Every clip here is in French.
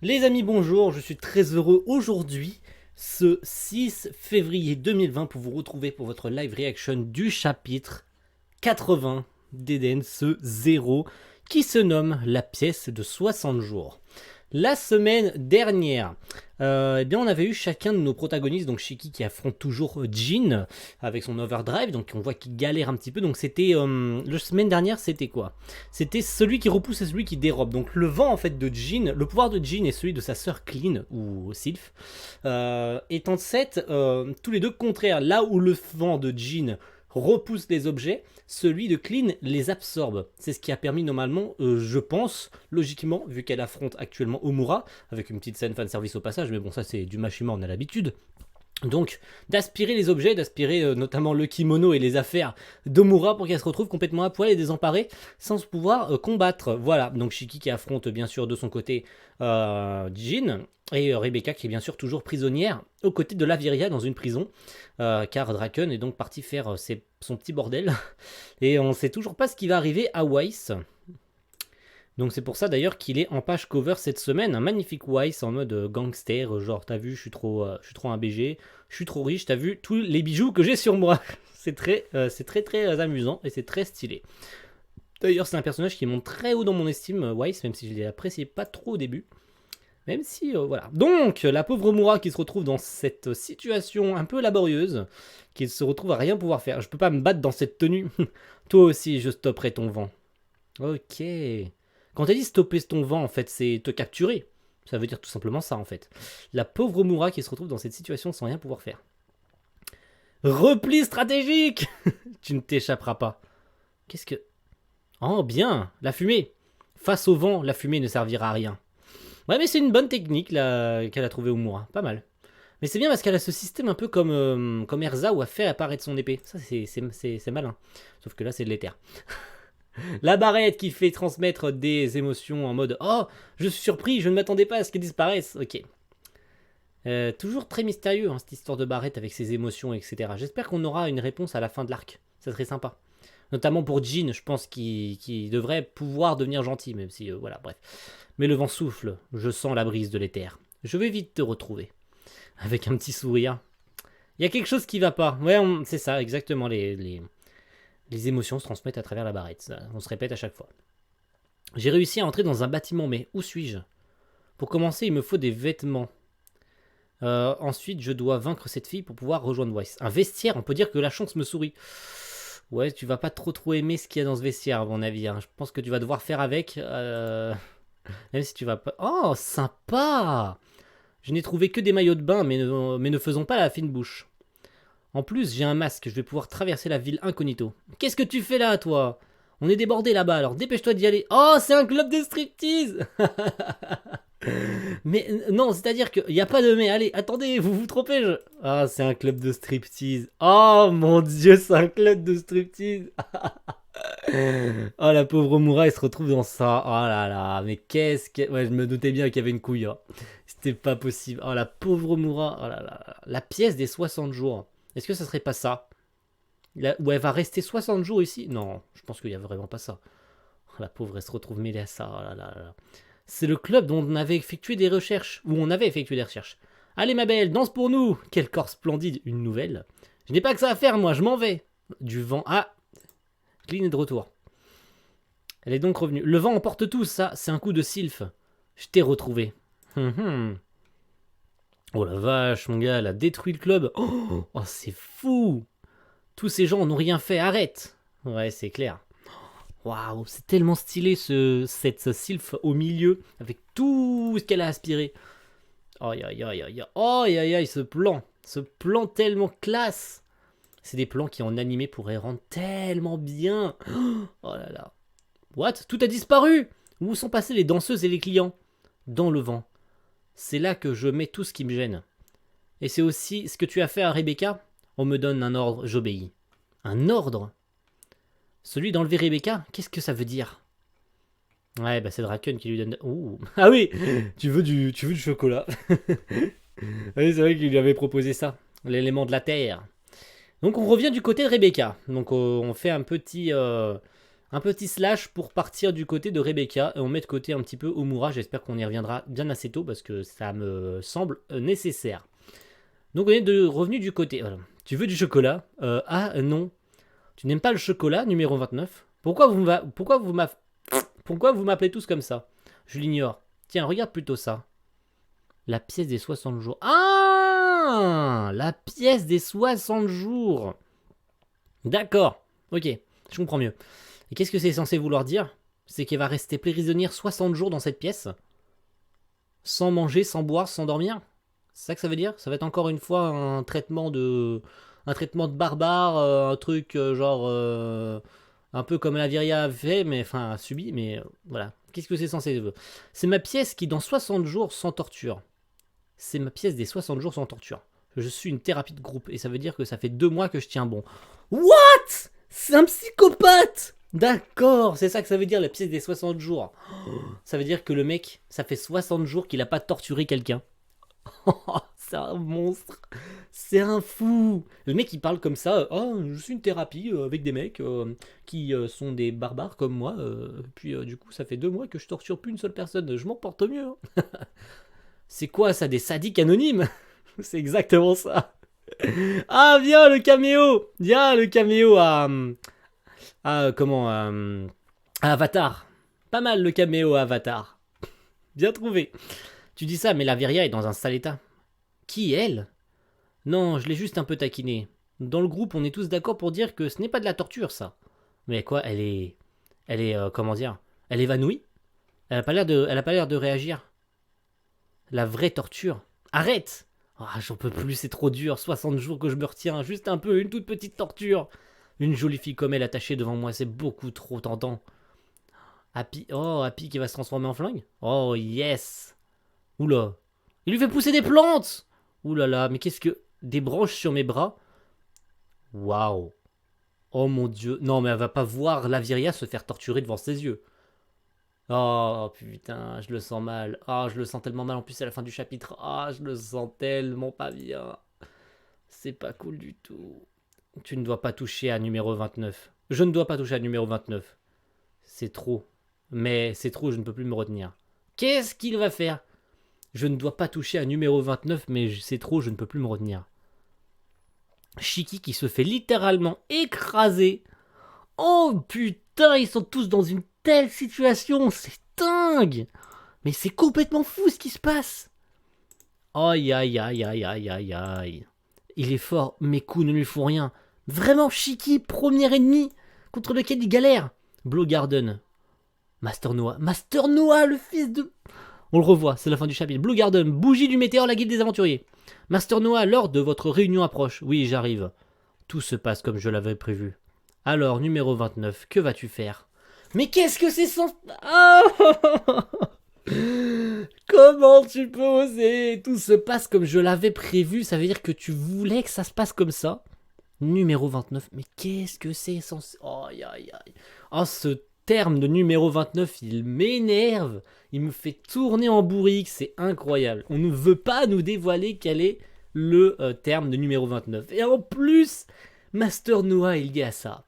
Les amis, bonjour, je suis très heureux aujourd'hui, ce 6 février 2020, pour vous retrouver pour votre live reaction du chapitre 80 d'Eden, ce 0, qui se nomme la pièce de 60 jours. La semaine dernière, eh bien on avait eu chacun de nos protagonistes, donc Shiki qui affronte toujours Jin avec son overdrive, donc on voit qu'il galère un petit peu. Donc c'était la semaine dernière, c'était quoi? C'était celui qui repousse et celui qui dérobe. Donc le vent en fait de Jin, le pouvoir de Jin et celui de sa sœur Clean ou Sylph, étant tous les deux contraires. Là où le vent de Jin repousse les objets, celui de Clean les absorbe. C'est ce qui a permis normalement, je pense, logiquement, vu qu'elle affronte actuellement Omura, avec une petite scène fanservice au passage, mais bon ça c'est du Mashima, on a l'habitude. Donc, d'aspirer les objets, d'aspirer notamment le kimono et les affaires d'Omura pour qu'elle se retrouve complètement à poil et désemparée sans pouvoir combattre. Voilà, donc Shiki qui affronte bien sûr de son côté Jin et Rebecca qui est bien sûr toujours prisonnière aux côtés de Laviria dans une prison car Draken est donc parti faire son petit bordel et on sait toujours pas ce qui va arriver à Weiss. Donc c'est pour ça d'ailleurs qu'il est en page cover cette semaine, un magnifique Weiss en mode gangster, genre t'as vu je suis trop un BG, je suis trop riche, t'as vu tous les bijoux que j'ai sur moi. C'est très amusant et c'est très stylé. D'ailleurs c'est un personnage qui monte très haut dans mon estime, Weiss, même si je l'appréciais pas trop au début. Même si, voilà. Donc, la pauvre Moura qui se retrouve dans cette situation un peu laborieuse, qui se retrouve à rien pouvoir faire. Je peux pas me battre dans cette tenue. Toi aussi, je stopperai ton vent. Ok. Quand t'as dit stopper ton vent, en fait, c'est te capturer. Ça veut dire tout simplement ça, en fait. La pauvre Moura qui se retrouve dans cette situation sans rien pouvoir faire. Repli stratégique. Tu ne t'échapperas pas. Qu'est-ce que... Oh, bien. La fumée. Face au vent, la fumée ne servira à rien. Ouais, mais c'est une bonne technique là qu'elle a trouvée Omura. Pas mal. Mais c'est bien parce qu'elle a ce système un peu comme Erza où elle fait apparaître son épée. Ça, c'est malin. Sauf que là, c'est de l'éther. La barrette qui fait transmettre des émotions en mode oh, je suis surpris, je ne m'attendais pas à ce qu'elle disparaisse. Ok. Toujours très mystérieux hein, cette histoire de barrette avec ses émotions, etc. J'espère qu'on aura une réponse à la fin de l'arc. Ça serait sympa. Notamment pour Jin, je pense qu'il devrait pouvoir devenir gentil, même si, voilà, bref. Mais le vent souffle, je sens la brise de l'éther. Je vais vite te retrouver. Avec un petit sourire. Il y a quelque chose qui va pas. Ouais, c'est ça, exactement. Les émotions se transmettent à travers la barrette. Ça, on se répète à chaque fois. J'ai réussi à entrer dans un bâtiment, mais où suis-je? Pour commencer, il me faut des vêtements. Ensuite, je dois vaincre cette fille pour pouvoir rejoindre Weiss. Un vestiaire, on peut dire que la chance me sourit. Ouais, tu vas pas trop aimer ce qu'il y a dans ce vestiaire, à mon avis. Hein. Je pense que tu vas devoir faire avec. Même si tu vas pas... Oh, sympa! Je n'ai trouvé que des maillots de bain, mais ne faisons pas la fine bouche. En plus, j'ai un masque, je vais pouvoir traverser la ville incognito. Qu'est-ce que tu fais là, toi? On est débordé là-bas, alors dépêche-toi d'y aller. Oh, c'est un club de striptease! Mais non, c'est-à-dire qu'il n'y a pas de mais. Allez, attendez, vous vous trompez. Ah, c'est un club de striptease. Oh mon dieu, c'est un club de striptease. Oh, la pauvre Moura, elle se retrouve dans ça. Oh là là, mais qu'est-ce que... Ouais, je me doutais bien qu'il y avait une couille. Hein. C'était pas possible. Oh, la pauvre Moura. Oh là là. La pièce des 60 jours. Est-ce que ça serait pas ça? Où elle va rester 60 jours ici? Non, je pense qu'il y a vraiment pas ça. Oh, la pauvre, elle se retrouve mêlée à ça. Oh là là là. C'est le club dont on avait effectué des recherches. Où on avait effectué des recherches. Allez ma belle, danse pour nous. Quel corps splendide. Une nouvelle. Je n'ai pas que ça à faire, moi, je m'en vais. Du vent. Ah, Clean est de retour. Elle est donc revenue. Le vent emporte tout, ça, c'est un coup de Sylph. Je t'ai retrouvé. Oh la vache, mon gars, elle a détruit le club. Oh, c'est fou. Tous ces gens n'ont rien fait, arrête. Ouais, c'est clair. Waouh, c'est tellement stylé cette Sylph au milieu, avec tout ce qu'elle a aspiré. Oh, aïe, ce plan. Ce plan tellement classe. C'est des plans qui en animé pourraient rendre tellement bien. Oh là là. What? Tout a disparu. Où sont passées les danseuses et les clients? Dans le vent. C'est là que je mets tout ce qui me gêne. Et c'est aussi ce que tu as fait à Rebecca? On me donne un ordre, j'obéis. Un ordre? Celui d'enlever Rebecca? Qu'est-ce que ça veut dire? Ouais, bah c'est Draken qui lui donne... Ouh. Ah oui. Tu veux du chocolat. Oui, c'est vrai qu'il lui avait proposé ça. L'élément de la terre. Donc on revient du côté de Rebecca. Donc on fait un petit Un petit slash pour partir du côté de Rebecca et on met de côté un petit peu Omura. J'espère qu'on y reviendra bien assez tôt parce que ça me semble nécessaire. Donc on est revenu du côté. Voilà. Tu veux du chocolat? Ah non. Tu n'aimes pas le chocolat, numéro 29? Pourquoi vous m'appelez tous comme ça? Je l'ignore. Tiens, regarde plutôt ça. La pièce des 60 jours. Ah, la pièce des 60 jours. D'accord. Ok, je comprends mieux. Et qu'est-ce que c'est censé vouloir dire? C'est qu'elle va rester prisonnière 60 jours dans cette pièce? Sans manger, sans boire, sans dormir? C'est ça que ça veut dire? Ça va être encore une fois un traitement de barbare, un truc genre un peu comme la Viria a fait, mais enfin a subi, mais voilà. Qu'est-ce que c'est censé dire? C'est ma pièce qui dans 60 jours sans torture. C'est ma pièce des 60 jours sans torture. Je suis une thérapie de groupe et ça veut dire que ça fait 2 mois que je tiens bon. What? C'est un psychopathe! D'accord, c'est ça que ça veut dire la pièce des 60 jours. Ça veut dire que le mec, ça fait 60 jours qu'il a pas torturé quelqu'un. C'est un monstre. C'est un fou. Le mec il parle comme ça. Oh, je suis une thérapie avec des mecs qui sont des barbares comme moi. Puis du coup, ça fait 2 mois que je torture plus une seule personne. Je m'en porte mieux. Hein. C'est quoi ça, des sadiques anonymes? C'est exactement ça. Ah, viens le caméo. Viens le caméo comment à Avatar. Pas mal le caméo à Avatar. Bien trouvé. Tu dis ça, mais la Viria est dans un sale état. Qui, elle? Non, je l'ai juste un peu taquinée. Dans le groupe, on est tous d'accord pour dire que ce n'est pas de la torture, ça. Mais quoi, comment dire? Elle est évanouie? Elle a pas l'air de réagir. La vraie torture. Arrête! Ah, j'en peux plus, c'est trop dur. 60 jours que je me retiens. Juste un peu, une toute petite torture. Une jolie fille comme elle attachée devant moi, c'est beaucoup trop tentant. Happy qui va se transformer en flingue? Oh, yes! Oula! Il lui fait pousser des plantes! Oulala, mais qu'est-ce que... Des branches sur mes bras? Waouh! Oh mon dieu. Non, mais elle va pas voir Laviria se faire torturer devant ses yeux. Oh putain, je le sens mal. Oh, je le sens tellement mal en plus à la fin du chapitre. Ah, je le sens tellement pas bien. C'est pas cool du tout. Tu ne dois pas toucher à numéro 29. Je ne dois pas toucher à numéro 29. C'est trop. Mais c'est trop, je ne peux plus me retenir. Qu'est-ce qu'il va faire? Je ne dois pas toucher à numéro 29, mais c'est trop, je ne peux plus me retenir. Shiki qui se fait littéralement écraser. Oh putain, ils sont tous dans une telle situation, c'est dingue. Mais c'est complètement fou ce qui se passe. Aïe aïe aïe aïe aïe aïe aïe. Il est fort, mes coups ne lui font rien. Vraiment Shiki, premier ennemi contre lequel il galère. Blue Garden. Master Noah, le fils de... On le revoit, c'est la fin du chapitre. Blue Garden, bougie du météore, la guilde des aventuriers. Master Noah, l'heure de votre réunion approche. Oui, j'arrive. Tout se passe comme je l'avais prévu. Alors, numéro 29, que vas-tu faire? Mais qu'est-ce que c'est sans... Ah Comment tu peux oser? Tout se passe comme je l'avais prévu, ça veut dire que tu voulais que ça se passe comme ça? Numéro 29, mais qu'est-ce que c'est censé... Oh, aïe, aïe, aïe. Oh, ce terme de numéro 29, il m'énerve. Il me fait tourner en bourrique, c'est incroyable. On ne veut pas nous dévoiler quel est le terme de numéro 29. Et en plus, Master Noah est lié à ça.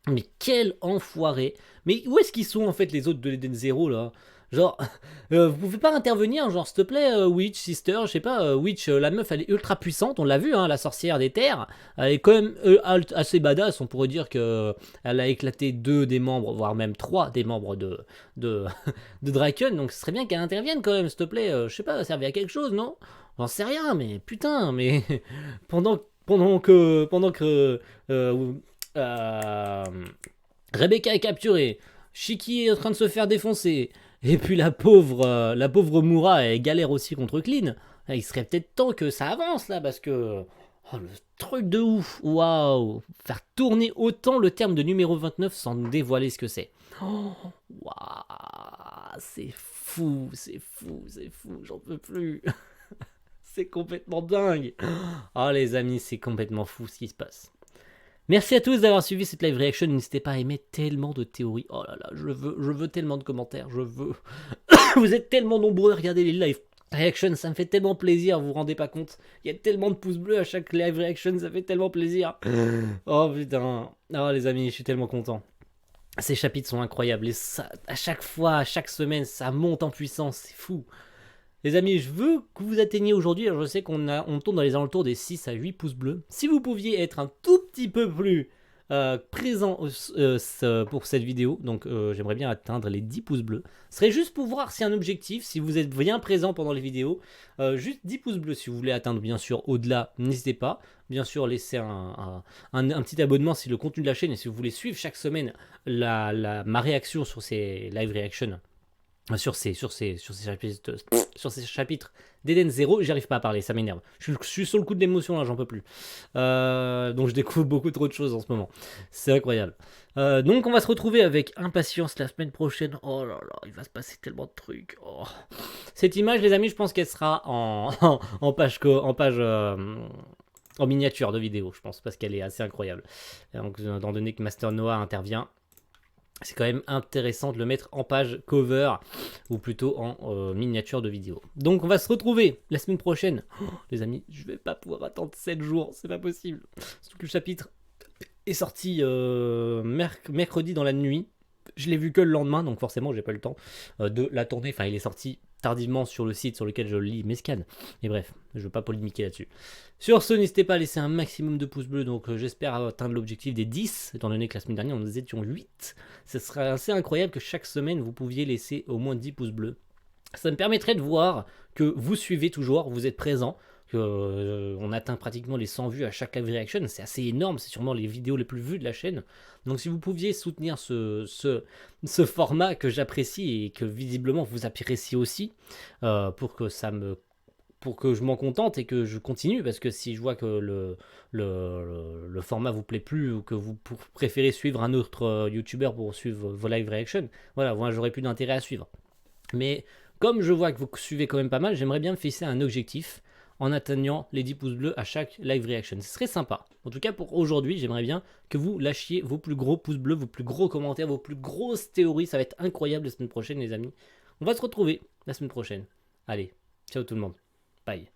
Mais quel enfoiré. Mais où est-ce qu'ils sont en fait les autres de l'Eden Zero là? Genre, vous pouvez pas intervenir, genre s'il te plaît, Witch, Sister, je sais pas, Witch, la meuf elle est ultra puissante, on l'a vu, hein, la sorcière des terres, elle est quand même assez badass, on pourrait dire que elle a éclaté 2 des membres, voire même 3 des membres de, de Draken, donc ce serait bien qu'elle intervienne quand même, s'il te plaît, je sais pas, servir à quelque chose, non? J'en sais rien, mais putain, mais pendant que euh, Rebecca est capturée, Shiki est en train de se faire défoncer, et puis la pauvre Moura, elle galère aussi contre Clean. Il serait peut-être temps que ça avance là, parce que... Oh, le truc de ouf, waouh. Faire tourner autant le terme de numéro 29 sans nous dévoiler ce que c'est. Oh, waouh, c'est fou, j'en peux plus. C'est complètement dingue. Oh les amis, c'est complètement fou ce qui se passe. Merci à tous d'avoir suivi cette live reaction. N'hésitez pas à aimer tellement de théories. Oh là là, je veux tellement de commentaires. Je veux. Vous êtes tellement nombreux à regarder les live reactions. Ça me fait tellement plaisir. Vous vous rendez pas compte? Il y a tellement de pouces bleus à chaque live reaction. Ça fait tellement plaisir. Oh putain. Oh les amis, je suis tellement content. Ces chapitres sont incroyables et ça, à chaque fois, à chaque semaine, ça monte en puissance, c'est fou. Les amis, je veux que vous atteigniez aujourd'hui, alors je sais on tourne dans les alentours des 6 à 8 pouces bleus. Si vous pouviez être un tout petit peu plus présent pour cette vidéo, donc j'aimerais bien atteindre les 10 pouces bleus. Ce serait juste pour voir si un objectif, si vous êtes bien présent pendant les vidéos, juste 10 pouces bleus. Si vous voulez atteindre bien sûr au-delà, n'hésitez pas. Bien sûr, laissez un petit abonnement si le contenu de la chaîne et si vous voulez suivre chaque semaine ma réaction sur ces live reactions. Sur ces chapitres d'Eden 0, j'arrive pas à parler, ça m'énerve. Je suis sur le coup de l'émotion là, j'en peux plus. Donc je découvre beaucoup trop de choses en ce moment. C'est incroyable. Donc on va se retrouver avec impatience la semaine prochaine. Oh là là, il va se passer tellement de trucs. Oh. Cette image, les amis, je pense qu'elle sera en page en miniature de vidéo, je pense, parce qu'elle est assez incroyable. Donc, étant donné que Master Noah intervient, c'est quand même intéressant de le mettre en page cover ou plutôt en miniature de vidéo. Donc on va se retrouver la semaine prochaine. Oh, les amis, je vais pas pouvoir attendre 7 jours, c'est pas possible. Surtout que le chapitre est sorti mercredi dans la nuit. Je l'ai vu que le lendemain, donc forcément j'ai pas eu le temps de la tourner. Enfin, il est sorti tardivement sur le site sur lequel je lis mes scans. Et bref, je veux pas polémiquer là-dessus. Sur ce, n'hésitez pas à laisser un maximum de pouces bleus. Donc j'espère atteindre l'objectif des 10, étant donné que la semaine dernière nous étions 8. Ce serait assez incroyable que chaque semaine vous pouviez laisser au moins 10 pouces bleus. Ça me permettrait de voir que vous suivez toujours, vous êtes présent, on atteint pratiquement les 100 vues à chaque live reaction, c'est assez énorme, c'est sûrement les vidéos les plus vues de la chaîne. Donc si vous pouviez soutenir ce format que j'apprécie et que visiblement vous appréciez aussi, pour que je m'en contente et que je continue, parce que si je vois que le format vous plaît plus ou que vous préférez suivre un autre youtubeur pour suivre vos live reactions, voilà, moi j'aurais plus d'intérêt à suivre. Mais comme je vois que vous suivez quand même pas mal, j'aimerais bien me fixer un objectif en atteignant les 10 pouces bleus à chaque live reaction. Ce serait sympa. En tout cas, pour aujourd'hui, j'aimerais bien que vous lâchiez vos plus gros pouces bleus, vos plus gros commentaires, vos plus grosses théories. Ça va être incroyable la semaine prochaine, les amis. On va se retrouver la semaine prochaine. Allez, ciao tout le monde. Bye.